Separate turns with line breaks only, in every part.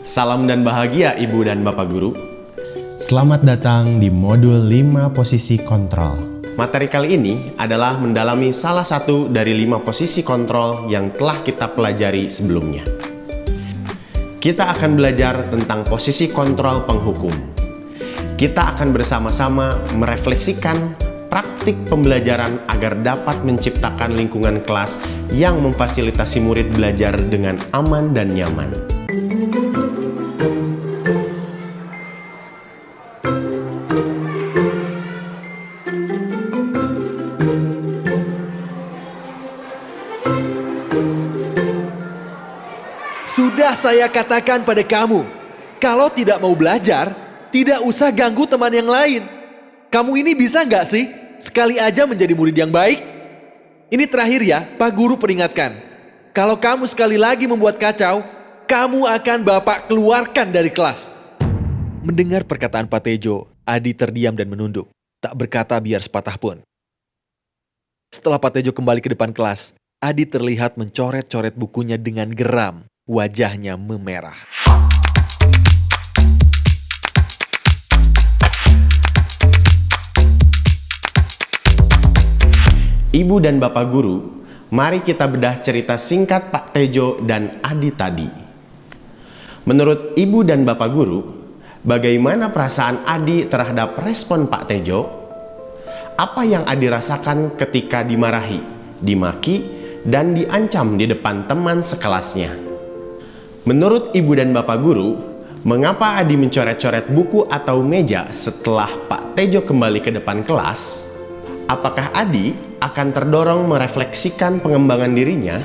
Salam dan bahagia Ibu dan Bapak Guru.
Selamat datang di modul 5 posisi kontrol.
Materi kali ini adalah mendalami salah satu dari 5 posisi kontrol yang telah kita pelajari sebelumnya. Kita akan belajar tentang posisi kontrol penghukum. Kita akan bersama-sama merefleksikan praktik pembelajaran agar dapat menciptakan lingkungan kelas yang memfasilitasi murid belajar dengan aman dan nyaman.
Sudah saya katakan pada kamu, kalau tidak mau belajar, tidak usah ganggu teman yang lain. Kamu ini bisa nggak sih, sekali aja menjadi murid yang baik? Ini terakhir ya, Pak Guru peringatkan. Kalau kamu sekali lagi membuat kacau, kamu akan Bapak keluarkan dari kelas. Mendengar perkataan Pak Tejo, Adi terdiam dan menunduk, tak berkata biar sepatah pun. Setelah Pak Tejo kembali ke depan kelas, Adi terlihat mencoret-coret bukunya dengan geram. Wajahnya memerah.
Ibu dan Bapak Guru, mari kita bedah cerita singkat Pak Tejo dan Adi tadi. Menurut Ibu dan Bapak Guru, bagaimana perasaan Adi terhadap respon Pak Tejo? Apa yang Adi rasakan ketika dimarahi, dimaki, dan diancam di depan teman sekelasnya? Menurut Ibu dan Bapak Guru, mengapa Adi mencoret-coret buku atau meja setelah Pak Tejo kembali ke depan kelas? Apakah Adi akan terdorong merefleksikan pengembangan dirinya?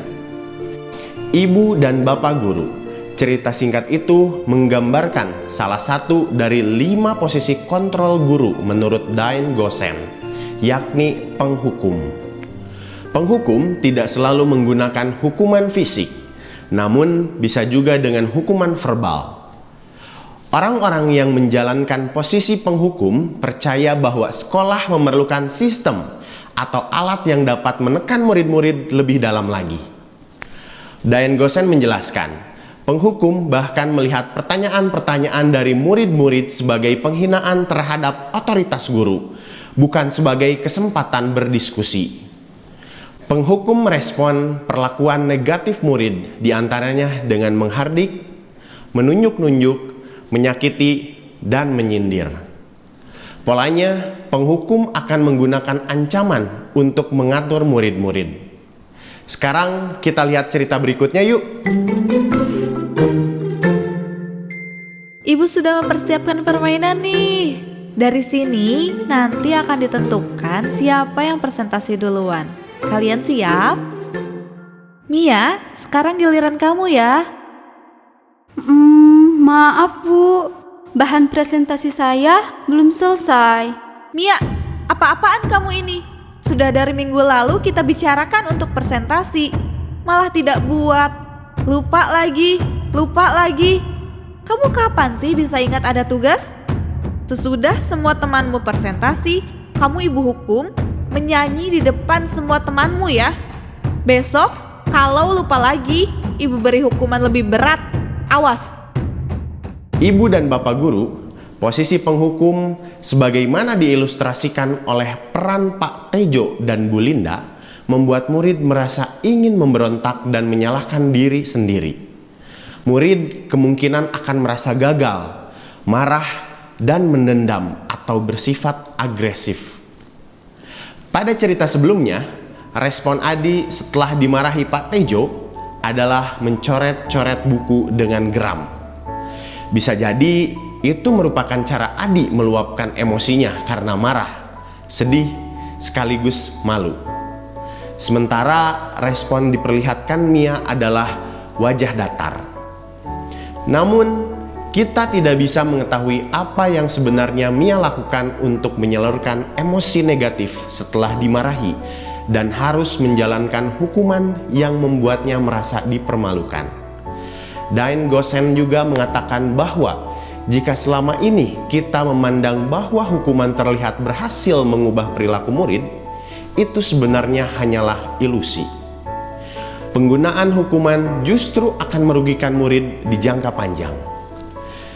Ibu dan Bapak Guru, cerita singkat itu menggambarkan salah satu dari 5 posisi kontrol guru menurut Dain Gosen, yakni penghukum. Penghukum tidak selalu menggunakan hukuman fisik, namun bisa juga dengan hukuman verbal. Orang-orang yang menjalankan posisi penghukum percaya bahwa sekolah memerlukan sistem atau alat yang dapat menekan murid-murid lebih dalam lagi. Dain Gosen menjelaskan, penghukum bahkan melihat pertanyaan-pertanyaan dari murid-murid sebagai penghinaan terhadap otoritas guru, bukan sebagai kesempatan berdiskusi. Penghukum merespon perlakuan negatif murid diantaranya dengan menghardik, menunjuk-nunjuk, menyakiti, dan menyindir. Polanya, penghukum akan menggunakan ancaman untuk mengatur murid-murid. Sekarang kita lihat cerita berikutnya yuk.
Ibu sudah mempersiapkan permainan nih. Dari sini nanti akan ditentukan siapa yang presentasi duluan. Kalian siap? Mia, sekarang giliran kamu ya.
Maaf Bu, bahan presentasi saya belum selesai.
Mia, apa-apaan kamu ini? Sudah dari minggu lalu kita bicarakan untuk presentasi, malah tidak buat. Lupa lagi. Kamu kapan sih bisa ingat ada tugas? Sesudah semua temanmu presentasi, kamu ibu hukum menyanyi di depan semua temanmu ya. Besok kalau lupa lagi, ibu beri hukuman lebih berat. Awas.
Ibu dan Bapak Guru, posisi penghukum sebagaimana diilustrasikan oleh peran Pak Tejo dan Bu Linda membuat murid merasa ingin memberontak dan menyalahkan diri sendiri. Murid kemungkinan akan merasa gagal, marah, dan mendendam atau bersifat agresif. Pada cerita sebelumnya, respon Adi setelah dimarahi Pak Tejo adalah mencoret-coret buku dengan geram. Bisa jadi itu merupakan cara Adi meluapkan emosinya karena marah, sedih, sekaligus malu. Sementara respon diperlihatkan Mia adalah wajah datar. Namun, kita tidak bisa mengetahui apa yang sebenarnya Mia lakukan untuk menyalurkan emosi negatif setelah dimarahi dan harus menjalankan hukuman yang membuatnya merasa dipermalukan. Dain Gosen juga mengatakan bahwa jika selama ini kita memandang bahwa hukuman terlihat berhasil mengubah perilaku murid, itu sebenarnya hanyalah ilusi. Penggunaan hukuman justru akan merugikan murid di jangka panjang.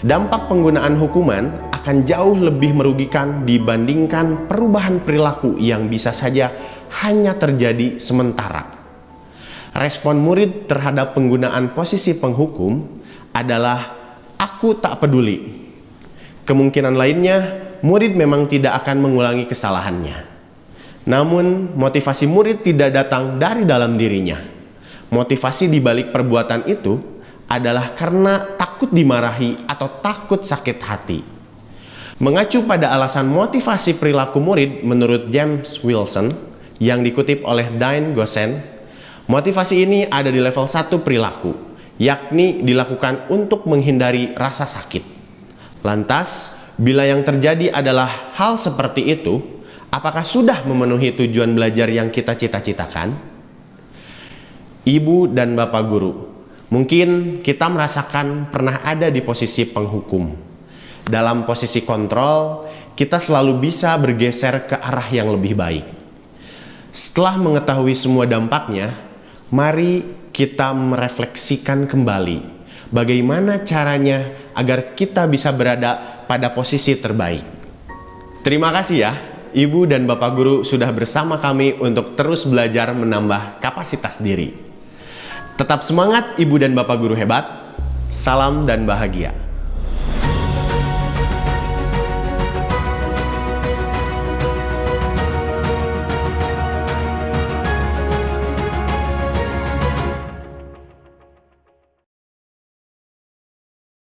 Dampak penggunaan hukuman akan jauh lebih merugikan dibandingkan perubahan perilaku yang bisa saja hanya terjadi sementara. Respon murid terhadap penggunaan posisi penghukum adalah "aku tak peduli". Kemungkinan lainnya, murid memang tidak akan mengulangi kesalahannya. Namun, motivasi murid tidak datang dari dalam dirinya. Motivasi di balik perbuatan itu adalah karena takut dimarahi atau takut sakit hati. Mengacu pada alasan motivasi perilaku murid menurut James Wilson yang dikutip oleh Diane Gossen, motivasi ini ada di level 1 perilaku, yakni dilakukan untuk menghindari rasa sakit. Lantas, bila yang terjadi adalah hal seperti itu, apakah sudah memenuhi tujuan belajar yang kita cita-citakan? Ibu dan Bapak Guru, mungkin kita merasakan pernah ada di posisi penghukum. Dalam posisi kontrol, kita selalu bisa bergeser ke arah yang lebih baik. Setelah mengetahui semua dampaknya, mari kita merefleksikan kembali bagaimana caranya agar kita bisa berada pada posisi terbaik. Terima kasih ya, Ibu dan Bapak Guru sudah bersama kami untuk terus belajar menambah kapasitas diri. Tetap semangat Ibu dan Bapak Guru hebat. Salam dan bahagia.